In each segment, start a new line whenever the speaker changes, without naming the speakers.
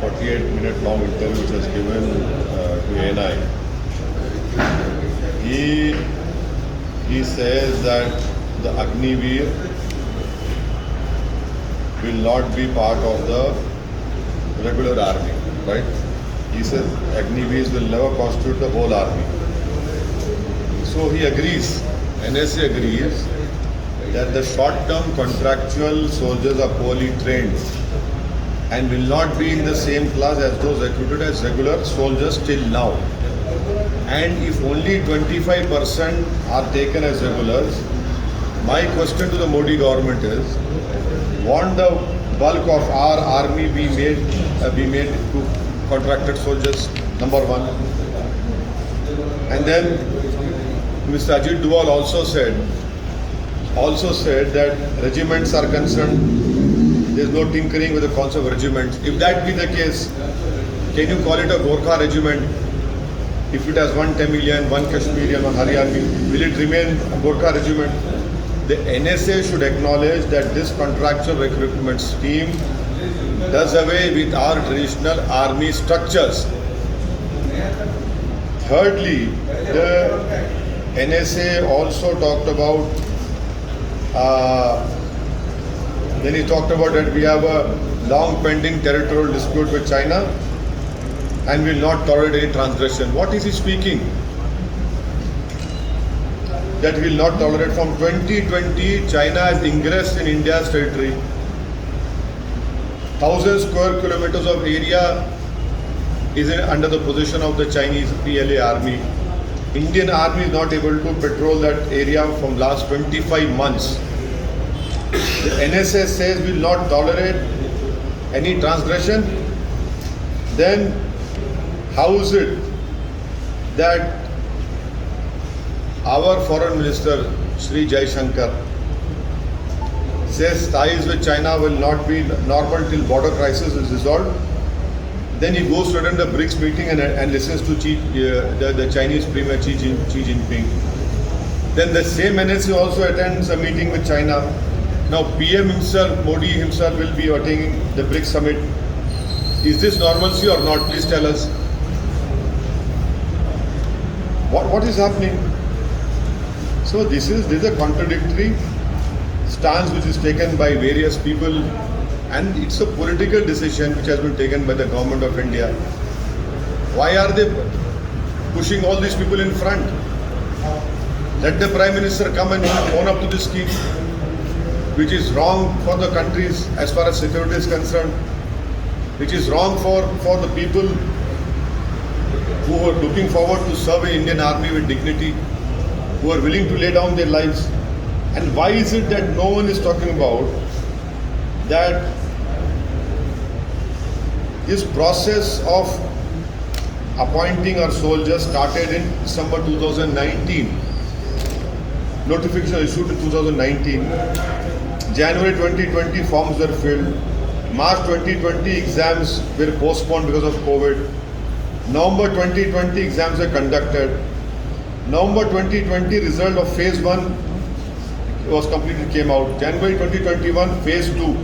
48-minute long interview which was given to ANI, he says that the Agniveer will not be part of the regular army, right? He says Agniveers will never constitute the whole army. So he agrees, NSA agrees that the short-term contractual soldiers are poorly trained and will not be in the same class as those recruited as regular soldiers till now. And if only 25% are taken as regulars, my question to the Modi government is, won't the bulk of our army be made to contracted soldiers? Number one. And then Mr. Ajit Doval also said that regiments are concerned, there is no tinkering with the concept of regiments. If that be the case, can you call it a Gorkha regiment? If it has one Tamilian, one Kashmirian, one Haryani, will it remain a Gorkha regiment? The NSA should acknowledge that this contractual recruitment scheme does away with our traditional army structures. Thirdly, the NSA also talked about, then he talked about that we have a long pending territorial dispute with China and will not tolerate any transgression. What is he speaking? That will not tolerate. From 2020, China has ingressed in India's territory. 1,000 square kilometers of area is under the possession of the Chinese PLA army. Indian army is not able to patrol that area from last 25 months. The NSA says will not tolerate any transgression. Then how is it that our foreign minister Shri Jaishankar says ties with China will not be normal till border crisis is resolved? Then he goes to attend the BRICS meeting and listens to the Chinese Premier Xi Jinping. Then the same NSA also attends a meeting with China. Now PM himself, Modi himself will be attending the BRICS summit. Is this normalcy or not? Please tell us. What is happening? So this is a contradictory stance which is taken by various people, and it's a political decision which has been taken by the government of India. Why are they pushing all these people in front? Let the Prime Minister come and own up to this scheme, which is wrong for the countries as far as security is concerned, which is wrong for the people who are looking forward to serve in Indian Army with dignity, who are willing to lay down their lives. And why is it that no one is talking about that this process of appointing our soldiers started in December 2019. Notification issued in 2019. January 2020 forms were filled. March 2020 exams were postponed because of COVID. November 2020 exams were conducted. November 2020 result of phase 1 was completed, came out. January 2021 phase 2.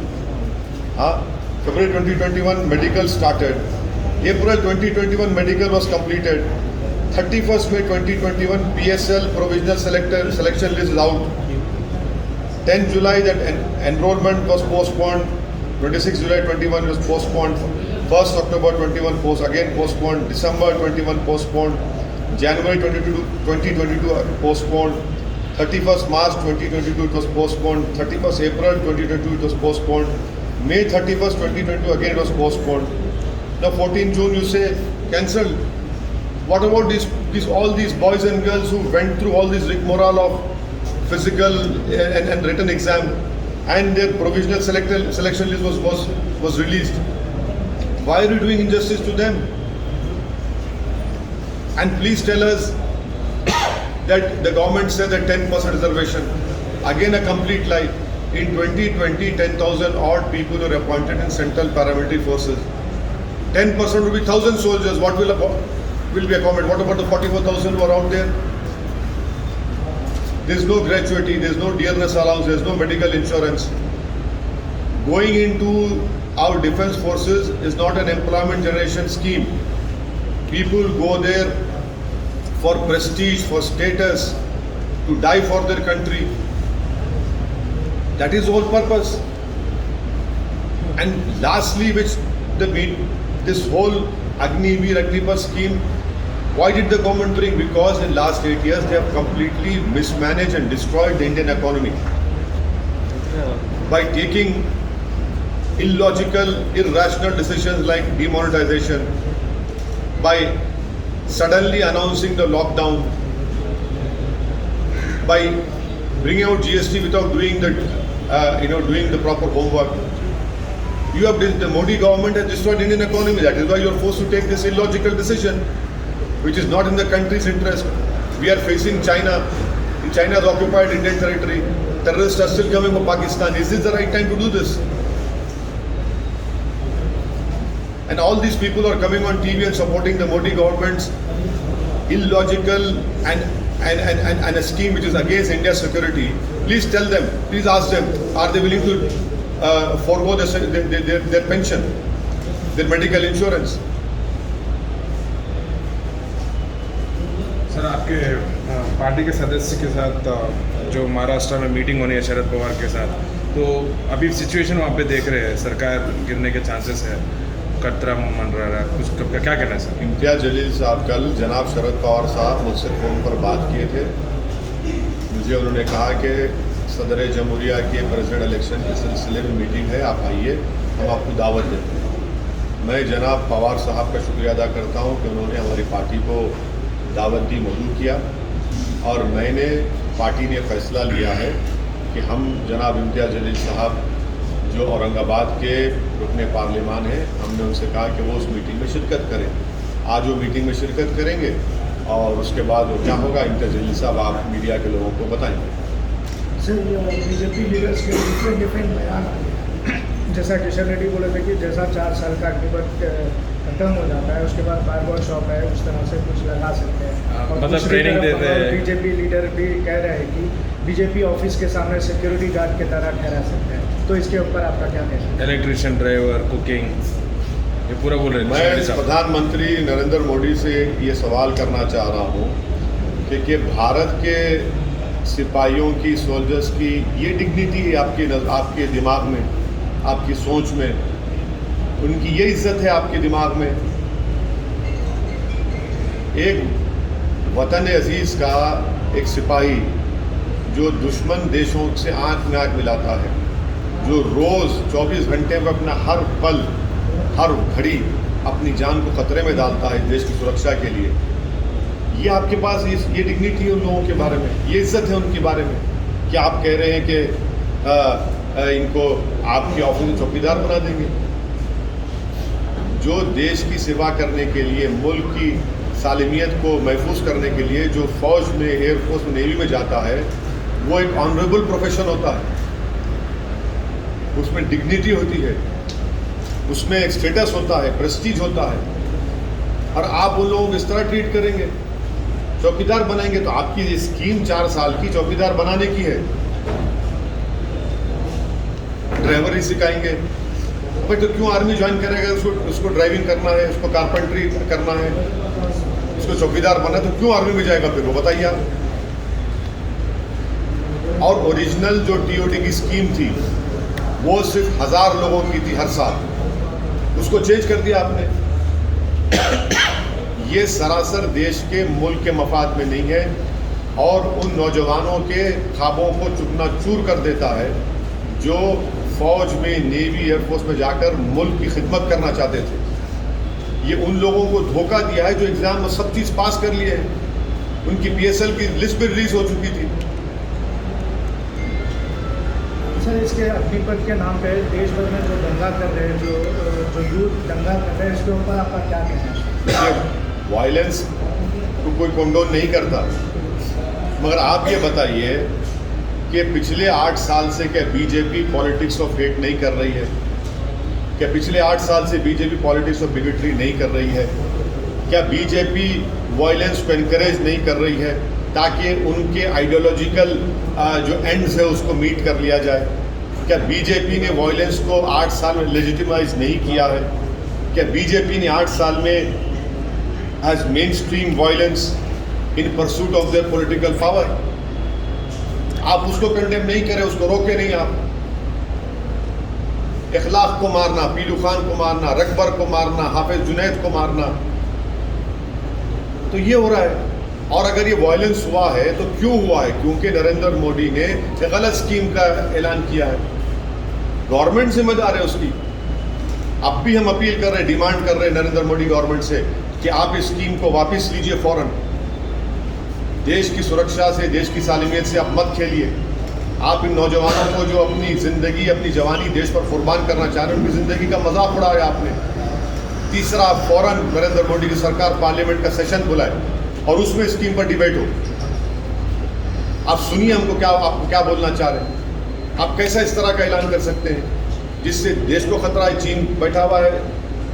February 2021 medical started. April 2021 medical was completed. 31st May 2021 PSL provisional selection list is out. 10 July that enrollment was postponed. 26 July 21 was postponed. 1st October 21 again postponed. December 21 postponed. January 2022 postponed. 31st March 2022 it was postponed. 31st April 2022 it was postponed. May 31st 2022 again it was postponed. Now 14 June you say cancelled. What about all these boys and girls who went through all this rigmarole of physical and written exam and their provisional selection list was released? Why are you doing injustice to them? And please tell us that the government said that 10% reservation. Again a complete lie. In 2020, 10,000 odd people were appointed in Central Paramilitary Forces. 10% will be 1,000 soldiers. What will be accommodated? What about the 44,000 who are out there? There is no gratuity, there is no dearness allowance, there is no medical insurance. Going into our defense forces is not an employment generation scheme. People go there for prestige, for status, to die for their country. That is the whole purpose. And lastly, this whole Agniveer Agnipath scheme, why did the government bring? Because in last 8 years they have completely mismanaged and destroyed the Indian economy by taking illogical, irrational decisions like demonetization, by suddenly announcing the lockdown, by bringing out GST without doing the proper homework. The Modi government has destroyed Indian economy. That is why you are forced to take this illogical decision, which is not in the country's interest. We are facing China. China has occupied Indian territory. Terrorists are still coming from Pakistan. Is this the right time to do this? And all these people are coming on TV and supporting the Modi government's illogical and a scheme which is against India's security. Please tell them, please ask them, are they willing to forego their pension, their medical insurance?
Sir, आपके party के सदस्य के साथ जो महाराष्ट्र में meeting होनी है शरद पवार के साथ, तो अभी सिचुएशन वहाँ पे देख रहे हैं, सरकार गिरने के चांसेस है, खतरा मन रहा है, कुछ क्या कहना है सर?
इम्तियाज जलील साहब कल जनाब शरद पवार साहब मुझसे फ़ोन पर बात किए थे। मुझे उन्होंने कहा कि सदर जमहूरिया के प्रेसिडेंट इलेक्शन के सिलसिले में मीटिंग है, आप आइए, हम आपको दावत देते हैं। मैं जनाब पवार साहब का शुक्रिया अदा करता हूँ कि उन्होंने हमारी पार्टी को दावत दी, मदऊ किया, और मैंने पार्टी ने फैसला लिया है कि हम जनाब इम्तियाज जलील साहब जो औरंगाबाद के रुकने पार्लिमान हैं, हमने उनसे कहा कि वो उस मीटिंग में शिरकत करें। आज वो मीटिंग में शिरकत करेंगे और उसके बाद वो क्या होगा, इम्तियाज जलील साहब आप मीडिया के लोगों को बताएंगे।
सर, बीजेपी लीडर्स के डिफरेंट बयान, जैसा किशन रेड्डी बोले थे कि जैसा 4 साल का अग्निपथ खत्म हो जाता है उसके बाद बार शॉप है, उस तरह से कुछ लगा सकते हैं। और
मतलब ट्रेनिंग देते हैं।
बीजेपी लीडर भी कह रहे हैं कि बीजेपी ऑफिस के सामने सिक्योरिटी गार्ड की तरह ठहरा सकते हैं, तो इसके ऊपर आपका क्या कहना है?
इलेक्ट्रिशियन, ड्राइवर, कुकिंग, ये पूरा बोल रहे हैं।
मैं प्रधानमंत्री नरेंद्र मोदी से ये सवाल करना चाह रहा हूँ कि भारत के सिपाहियों की, सोल्जर्स की ये डिग्निटी है आपके दिमाग में, आपकी सोच में, उनकी ये इज्जत है आपके दिमाग में? एक वतन अजीज़ का एक सिपाही जो दुश्मन देशों से आंख में आंख मिलाता है, जो रोज़ 24 घंटे में अपना हर पल, हर घड़ी अपनी जान को खतरे में डालता है देश की सुरक्षा के लिए, ये आपके पास ये डिग्निटी है उन लोगों के बारे में, ये इज्जत है उनके बारे में? क्या आप कह रहे हैं कि इनको आपके ऑफिस में चौकीदार बना देंगे? जो देश की सेवा करने के लिए, मुल्क की सालिमियत को महफूज करने के लिए जो फ़ौज में, एयरफोर्स में, नेवी में जाता है, वो एक ऑनरेबल प्रोफेशन होता है, उसमें डिग्निटी होती है, उसमें एक स्टेटस होता है, प्रेस्टीज होता है, और आप उन लोगों को इस तरह ट्रीट करेंगे, चौकीदार बनाएंगे? तो आपकी ये स्कीम 4 साल की चौकीदार बनाने की है। ड्राइवर ही सिखाएंगे भाई, तो क्यों आर्मी ज्वाइन करेगा? उसको ड्राइविंग करना है, उसको कारपेंटरी करना है, उसको चौकीदार बनना है, तो क्यों आर्मी में जाएगा फिर? वो बताइए आप। और ओरिजिनल जो टीओडी की स्कीम थी वो सिर्फ 1000 लोगों की थी हर साल, उसको चेंज कर दिया आपने। ये सरासर देश के मुल्क के मफाद में नहीं है और उन नौजवानों के ख्वाबों को चूकना-चूर कर देता है जो फौज में, नेवी, एयरफोर्स में जाकर मुल्क की खिदमत करना चाहते थे। ये उन लोगों को धोखा दिया है जो एग्ज़ाम में सब चीज़ पास कर लिए हैं, उनकी PSL की लिस्ट भी रिलीज हो चुकी थी।
सर, इसके अग्निपथ के नाम पे देश भर में जो दंगा कर रहे हैं, जो यूथ दंगा कर रहे हैं, इसके ऊपर आपका क्या कहना है?
वायलेंस को कोई कंडोन नहीं करता, मगर आप ये बताइए कि पिछले 8 साल से क्या बीजेपी पॉलिटिक्स ऑफ हेट नहीं कर रही है? क्या पिछले 8 साल से बीजेपी पॉलिटिक्स ऑफ बिगेटरी नहीं कर रही है? क्या बीजेपी वायलेंस को एनकरेज नहीं कर रही है ताकि उनके आइडियोलॉजिकल जो एंड्स है उसको मीट कर लिया जाए? क्या बीजेपी ने वायलेंस को 8 साल में लेजिटिमाइज नहीं किया है? क्या बीजेपी ने 8 साल में has main stream violence in pursuit of their political power? आप उसको कंडेम नहीं करें, उसको रोके नहीं आप। इखलाक को मारना, पीलू खान को मारना, रकबर को मारना, हाफिज जुनैद को मारना, तो ये हो रहा है। और अगर ये वायलेंस हुआ है तो क्यों हुआ है? क्योंकि नरेंद्र मोदी ने एक गलत स्कीम का ऐलान किया है। गवर्नमेंट जिम्मेदार है उसकी। अब भी हम अपील कर रहे हैं, डिमांड कर रहे हैं नरेंद्र मोदी गवर्नमेंट से कि आप इस स्कीम को वापस लीजिए फौरन। देश की सुरक्षा से, देश की सालिमियत से आप मत खेलिए। आप इन नौजवानों को जो अपनी ज़िंदगी, अपनी जवानी देश पर कुर्बान करना चाह रहे हैं, उनकी ज़िंदगी का मजाक उड़ाया आपने। तीसरा, आप फौरन नरेंद्र मोदी की सरकार पार्लियामेंट का सेशन बुलाए और उसमें स्कीम पर डिबेट हो। आप सुनिए हमको आप क्या बोलना चाह रहे हैं। आप कैसा इस तरह का ऐलान कर सकते हैं जिससे देश को खतरा है? चीन बैठा हुआ है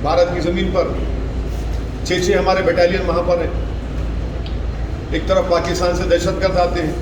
भारत की ज़मीन पर, 6 हमारे बटालियन वहाँ पर हैं। एक तरफ पाकिस्तान से दहशतगर्द आते हैं,